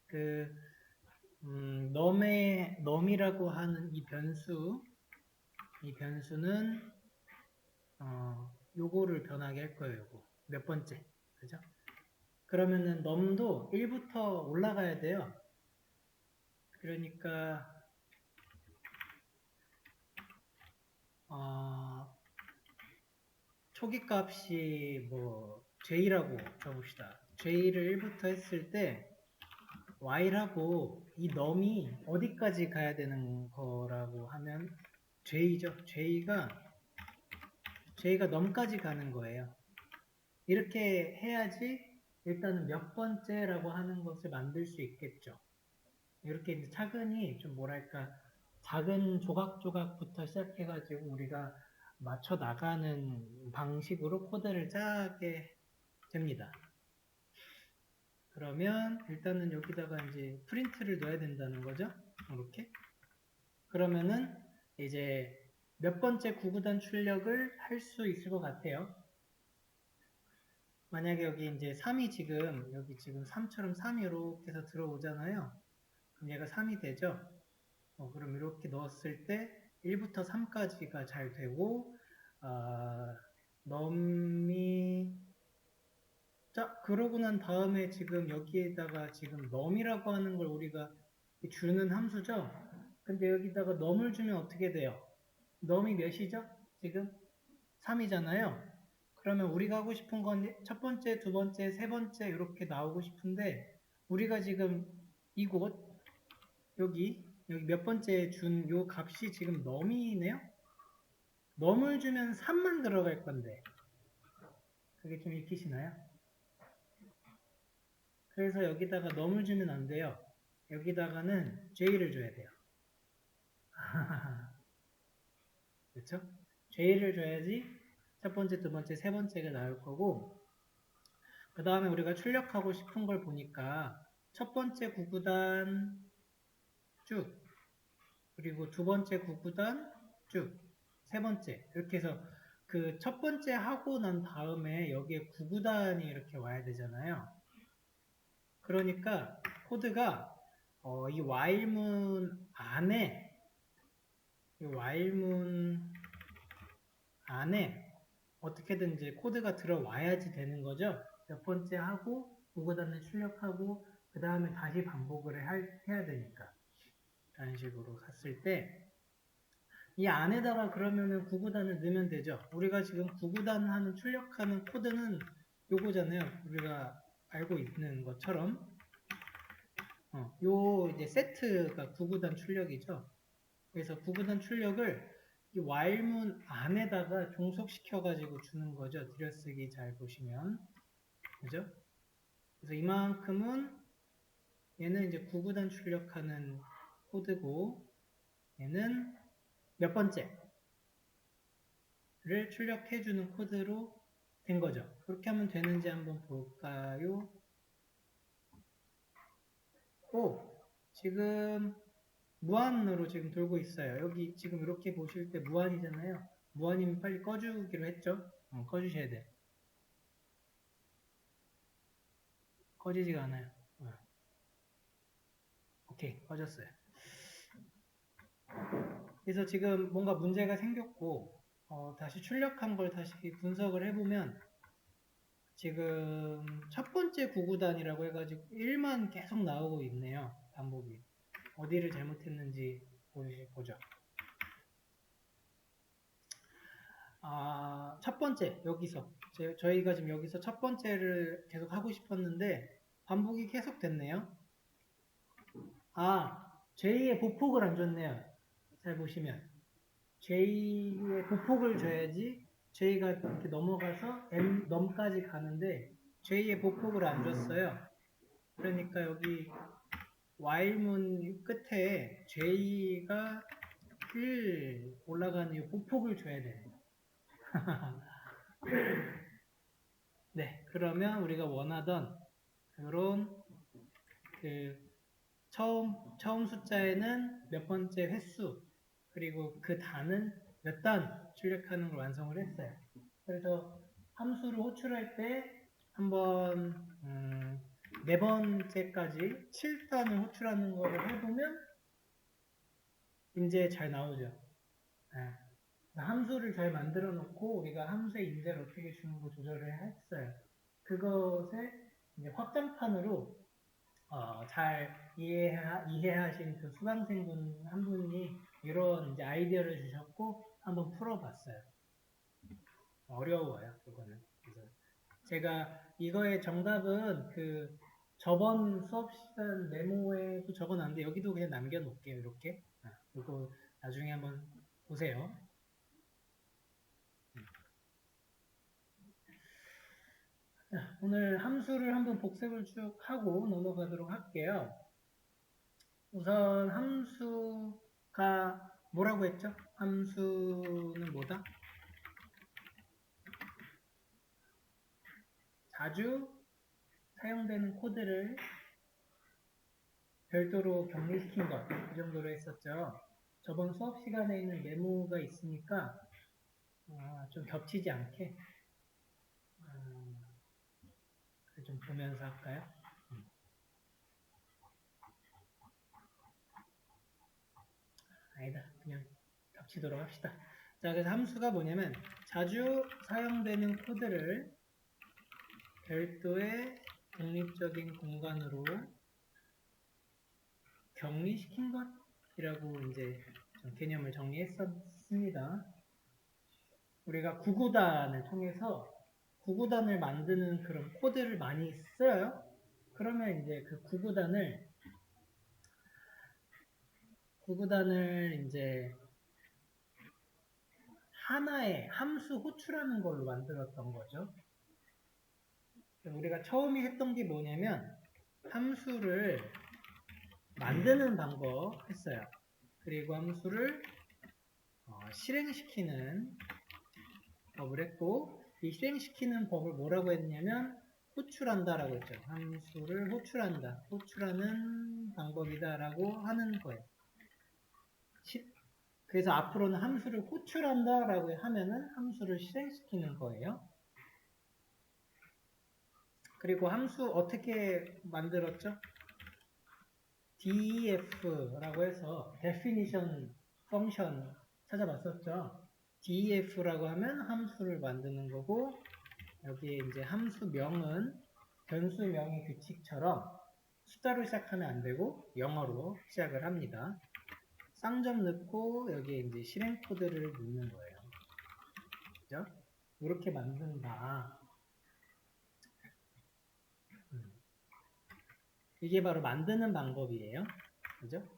그 num이라고 하는 이 변수는 요거를 변하게 할 거예요. 요거 몇 번째, 그죠? 그러면은 num도 1부터 올라가야 돼요. 그러니까 초기 값이 뭐 j라고 적읍시다. j를 1부터 했을 때 y라고 이 num이 어디까지 가야 되는 거라고 하면 j죠. j가 num까지 가는 거예요. 이렇게 해야지 일단은 몇 번째라고 하는 것을 만들 수 있겠죠. 이렇게 이제 차근히 좀 뭐랄까 작은 조각조각부터 시작해가지고 우리가 맞춰 나가는 방식으로 코드를 짜게 됩니다. 그러면 일단은 여기다가 이제 프린트를 넣어야 된다는 거죠. 이렇게. 그러면은 이제 몇 번째 구구단 출력을 할 수 있을 것 같아요. 만약에 여기 이제 3이 지금 여기 지금 3처럼 3이 이렇게 해서 들어오잖아요. 그럼 얘가 3이 되죠. 그럼 이렇게 넣었을 때 1부터 3까지가 잘 되고 num이 자 그러고 난 다음에 지금 여기에다가 지금 num이라고 하는 걸 우리가 주는 함수죠. 근데 여기다가 num을 주면 어떻게 돼요? num이 몇이죠? 지금 3이잖아요. 그러면 우리가 하고 싶은 건 첫 번째, 두 번째, 세 번째 이렇게 나오고 싶은데 우리가 지금 이곳 여기 몇 번째 준 요 값이 지금 num이네요. num을 주면 3만 들어갈 건데 그게 좀 익히시나요? 그래서 여기다가 num을 주면 안 돼요. 여기다가는 j를 줘야 돼요. 그렇죠? j를 줘야지 첫 번째, 두 번째, 세 번째가 나올 거고 그 다음에 우리가 출력하고 싶은 걸 보니까 첫 번째 구구단 쭉 그리고 두 번째 구구단 쭉 세 번째 이렇게 해서 그 첫 번째 하고 난 다음에 여기에 구구단이 이렇게 와야 되잖아요. 그러니까 코드가 이 while문 안에 어떻게든지 코드가 들어와야지 되는 거죠. 몇 번째 하고 구구단을 출력하고 그 다음에 다시 반복을 해야 되니까 이런 식으로 갔을 때 이 안에다가 그러면은 구구단을 넣으면 되죠. 우리가 지금 구구단 하는 출력하는 코드는 요거잖아요. 우리가 알고 있는 것처럼 요 이제 세트가 구구단 출력이죠. 그래서 구구단 출력을 이 while문 안에다가 종속시켜 가지고 주는 거죠. 들여쓰기 잘 보시면 그죠? 그래서 이만큼은 얘는 이제 구구단 출력하는 코드고 얘는 몇 번째를 출력해주는 코드로 된 거죠. 그렇게 하면 되는지 한번 볼까요? 지금 무한으로 지금 돌고 있어요. 여기 지금 이렇게 보실 때 무한이잖아요. 무한이면 빨리 꺼주기로 했죠? 꺼주셔야 돼. 꺼지지가 않아요. 오케이, 꺼졌어요. 그래서 지금 뭔가 문제가 생겼고 다시 출력한 걸 다시 분석을 해보면 지금 첫 번째 구구단이라고 해가지고 1만 계속 나오고 있네요. 반복이. 어디를 잘못했는지 보죠. 첫 번째 여기서 저희가 지금 여기서 첫 번째를 계속 하고 싶었는데 반복이 계속 됐네요. J의 보폭을 안 줬네요. 잘 보시면 J의 보폭을 줘야지 J가 이렇게 넘어가서 넘까지 가는데 J의 보폭을 안 줬어요. 그러니까 여기 while문 끝에 J가 1 올라가는 이 보폭을 줘야 돼요. 네, 그러면 우리가 원하던 그런 처음 숫자에는 몇 번째 횟수 그리고 그 단은 몇 단 출력하는 걸 완성을 했어요. 그래서 함수를 호출할 때 한번 네 번째까지 7단을 호출하는 거를 해보면 이제 잘 나오죠. 네. 함수를 잘 만들어 놓고 우리가 함수의 인재를 어떻게 주는 거 조절을 했어요. 그것에 이제 확장판으로 잘 이해하신 그 수강생분 한 분이 이런 이제 아이디어를 주셨고 한번 풀어봤어요. 어려워요, 그거는. 그래서 제가 이거의 정답은 그 저번 수업 시간 메모에도 적어놨는데 여기도 그냥 남겨놓을게요. 이렇게. 그거 나중에 한번 보세요. 자, 오늘 함수를 한번 복습을 쭉 하고 넘어가도록 할게요. 우선 함수가 뭐라고 했죠? 함수는 뭐다? 자주 사용되는 코드를 별도로 격리시킨 것. 이 정도로 했었죠. 저번 수업 시간에 있는 메모가 있으니까 좀 겹치지 않게 좀 보면서 할까요? 아니다. 그냥 겹치도록 합시다. 자, 그래서 함수가 뭐냐면 자주 사용되는 코드를 별도의 독립적인 공간으로 격리시킨 것이라고 이제 개념을 정리했었습니다. 우리가 구구단을 통해서 구구단을 만드는 그런 코드를 많이 써요. 그러면 이제 그 구구단을 이제 하나의 함수 호출하는 걸로 만들었던 거죠. 우리가 처음에 했던 게 뭐냐면 함수를 만드는 방법 했어요. 그리고 함수를 실행시키는 법을 했고 이 실행시키는 법을 뭐라고 했냐면 호출한다라고 했죠. 함수를 호출한다. 호출하는 방법이다라고 하는 거예요. 그래서 앞으로는 함수를 호출한다라고 하면은 함수를 실행시키는 거예요. 그리고 함수 어떻게 만들었죠? def라고 해서 definition function 찾아봤었죠. def라고 하면 함수를 만드는 거고 여기에 이제 함수명은 변수명의 규칙처럼 숫자로 시작하면 안 되고 영어로 시작을 합니다. 쌍점 넣고 여기에 이제 실행 코드를 넣는 거예요. 그죠? 이렇게 만든다. 이게 바로 만드는 방법이에요. 그죠?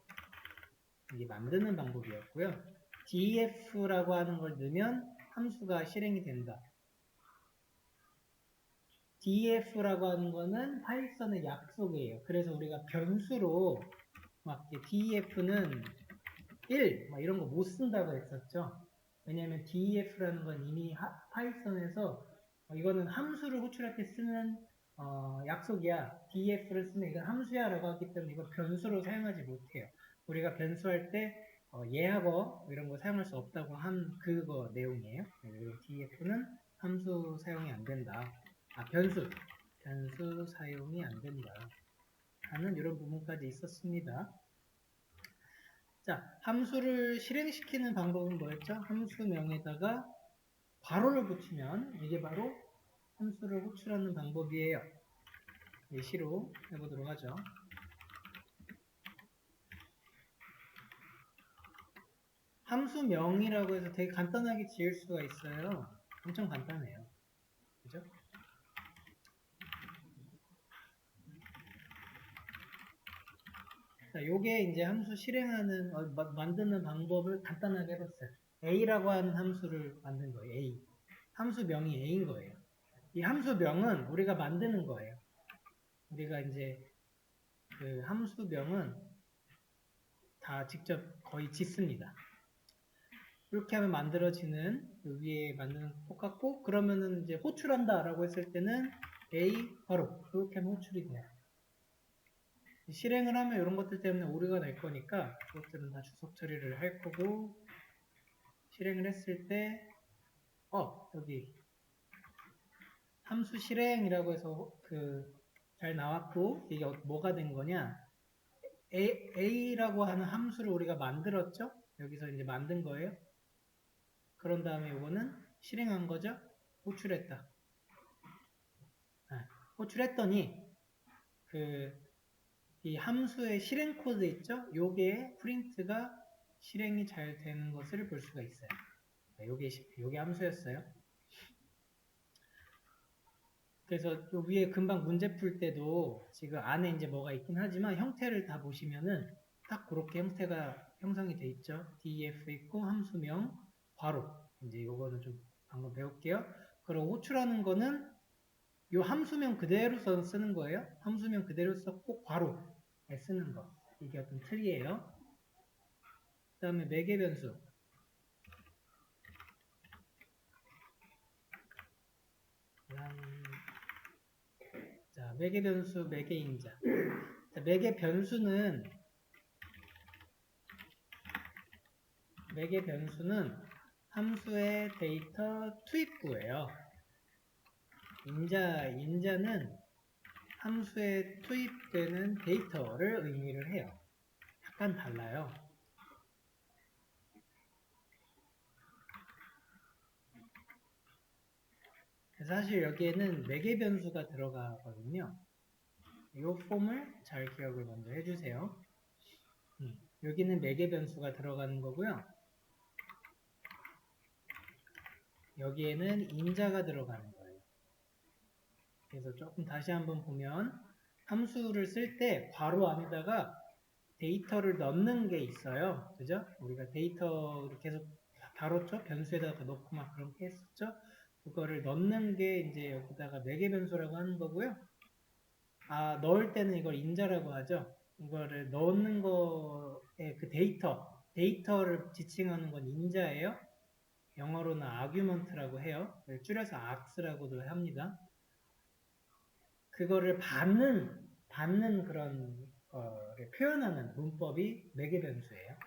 이게 만드는 방법이었고요. def라고 하는 걸 넣으면 함수가 실행이 된다. def라고 하는 거는 파이썬의 약속이에요. 그래서 우리가 변수로 막 def는 1 막 이런 거 못 쓴다고 했었죠. 왜냐하면 def라는 건 이미 파이썬에서 이거는 함수를 호출할 때 쓰는 약속이야. def를 쓰면 이건 함수야 라고 하기 때문에 이거 변수로 사용하지 못해요. 우리가 변수할 때 예하고 이런 거 사용할 수 없다고 한 그거 내용이에요. def는 함수 사용이 안 된다. 변수 사용이 안 된다 하는 이런 부분까지 있었습니다. 자, 함수를 실행시키는 방법은 뭐였죠? 함수명에다가 괄호를 붙이면 이게 바로 함수를 호출하는 방법이에요. 예시로 해보도록 하죠. 함수명이라고 해서 되게 간단하게 지을 수가 있어요. 엄청 간단해요. 그죠? 자, 요게 이제 함수 실행하는, 만드는 방법을 간단하게 해봤어요. A라고 하는 함수를 만든 거예요. A. 함수명이 A인 거예요. 이 함수명은 우리가 만드는 거예요. 우리가 이제 그 함수명은 다 직접 거의 짓습니다. 이렇게 하면 만들어지는 위에 만드는 똑같고 그러면은 이제 호출한다 라고 했을 때는 A 바로 이렇게 하면 호출이 돼요. 실행을 하면 이런 것들 때문에 오류가 날 거니까 그것들은 다 주석 처리를 할 거고 실행을 했을 때 여기 함수 실행이라고 해서 그 잘 나왔고, 이게 뭐가 된 거냐? A라고 하는 함수를 우리가 만들었죠? 여기서 이제 만든 거예요. 그런 다음에 이거는 실행한 거죠? 호출했다. 호출했더니, 이 함수의 실행 코드 있죠? 요게 프린트가 실행이 잘 되는 것을 볼 수가 있어요. 요게 함수였어요. 그래서 요 위에 금방 문제 풀 때도 지금 안에 이제 뭐가 있긴 하지만 형태를 다 보시면은 딱 그렇게 형태가 형성이 돼 있죠. def 있고 함수명 괄호. 이제 요거는 좀 방금 배울게요. 그리고 호출하는 거는 요 함수명 그대로 쓰는 거예요. 함수명 그대로 썼고 괄호에 쓰는 거. 이게 어떤 틀이에요. 그 다음에 매개 변수. 자, 매개 변수, 매개 인자. 자, 매개 변수는 함수의 데이터 투입구예요. 인자는 함수에 투입되는 데이터를 의미를 해요. 약간 달라요. 사실 여기에는 매개 변수가 들어가거든요. 이 폼을 잘 기억을 먼저 해주세요. 여기는 매개 변수가 들어가는 거고요. 여기에는 인자가 들어가는 거예요. 그래서 조금 다시 한번 보면 함수를 쓸 때 괄호 안에다가 데이터를 넣는 게 있어요. 그죠? 우리가 데이터를 계속 다뤘죠? 변수에다가 넣고 막 그렇게 했었죠? 그거를 넣는 게 이제 여기다가 매개 변수라고 하는 거고요. 넣을 때는 이걸 인자라고 하죠. 이거를 넣는 거에 그 데이터를 지칭하는 건 인자예요. 영어로는 argument라고 해요. 줄여서 args라고도 합니다. 그거를 받는 그런 거를 표현하는 문법이 매개 변수예요.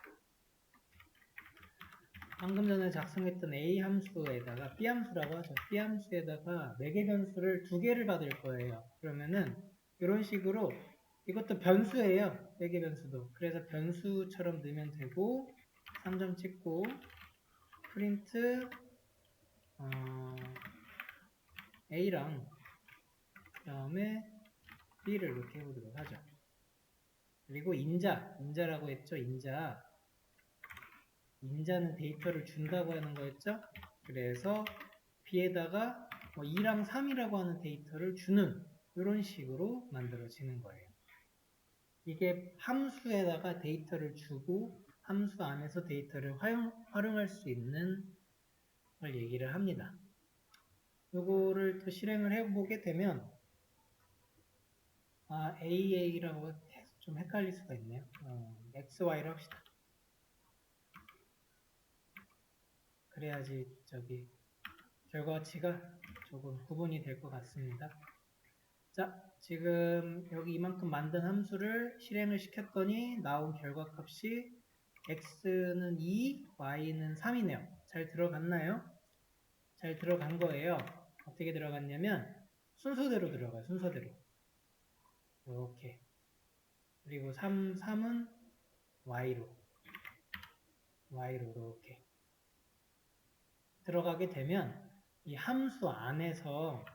방금 전에 작성했던 A 함수에다가 B 함수라고 하죠. B 함수에다가 매개 변수를 2개를 받을 거예요. 그러면은 이런 식으로 이것도 변수예요. 매개 변수도. 그래서 변수처럼 넣으면 되고 3점 찍고 프린트 A랑 그 다음에 B를 이렇게 해보도록 하죠. 그리고 인자라고 했죠. 인자는 데이터를 준다고 하는 거였죠. 그래서 B에다가 2랑 3이라고 하는 데이터를 주는 이런 식으로 만들어지는 거예요. 이게 함수에다가 데이터를 주고 함수 안에서 데이터를 활용할 수 있는 걸 얘기를 합니다. 요거를 또 실행을 해보게 되면 AA라고 해서 좀 헷갈릴 수가 있네요. XY를 합시다. 그래야지 결과치가 조금 구분이 될 것 같습니다. 자, 지금 여기 이만큼 만든 함수를 실행을 시켰더니 나온 결과값이 x는 2, y는 3이네요. 잘 들어갔나요? 잘 들어간 거예요. 어떻게 들어갔냐면 순서대로 들어가요. 순서대로. 이렇게. 그리고 3은 y로 이렇게 들어가게 되면 이 함수 안에서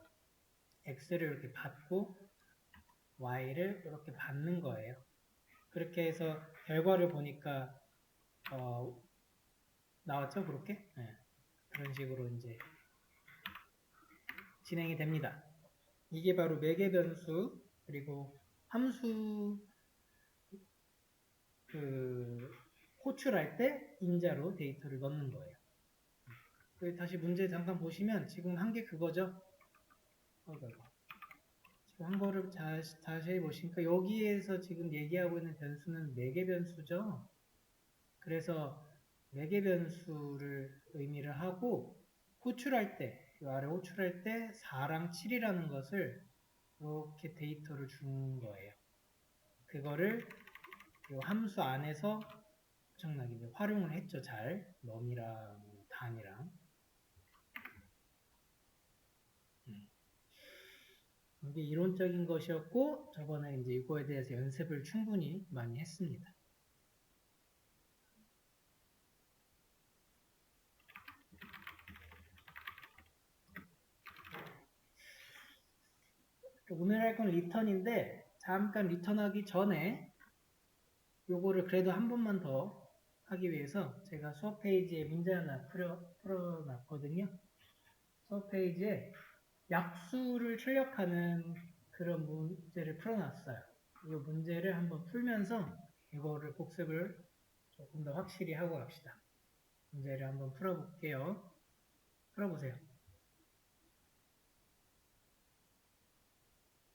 x를 이렇게 받고 y를 이렇게 받는 거예요. 그렇게 해서 결과를 보니까 나왔죠? 그렇게? 네. 그런 식으로 이제 진행이 됩니다. 이게 바로 매개 변수 그리고 함수 호출할 때 인자로 데이터를 넣는 거예요. 다시 문제 잠깐 보시면 지금 한 게 그거죠. 지금 한 거를 다시 보시니까 여기에서 지금 얘기하고 있는 변수는 매개 변수죠. 그래서 매개 변수를 의미를 하고 호출할 때, 이 아래 호출할 때 4랑 7이라는 것을 이렇게 데이터를 주는 거예요. 그거를 이 함수 안에서 엄청나게 활용을 했죠. 잘 넘이랑 단이랑 이게 이론적인 것이었고 저번에 이제 이거에 대해서 연습을 충분히 많이 했습니다. 오늘 할 건 리턴인데 잠깐 리턴하기 전에 요거를 그래도 한 번만 더 하기 위해서 제가 수업 페이지에 문제 하나 풀어놨거든요. 수업 페이지에 약수를 출력하는 그런 문제를 풀어놨어요. 이 문제를 한번 풀면서 이거를 복습을 조금 더 확실히 하고 갑시다. 문제를 한번 풀어볼게요. 풀어보세요.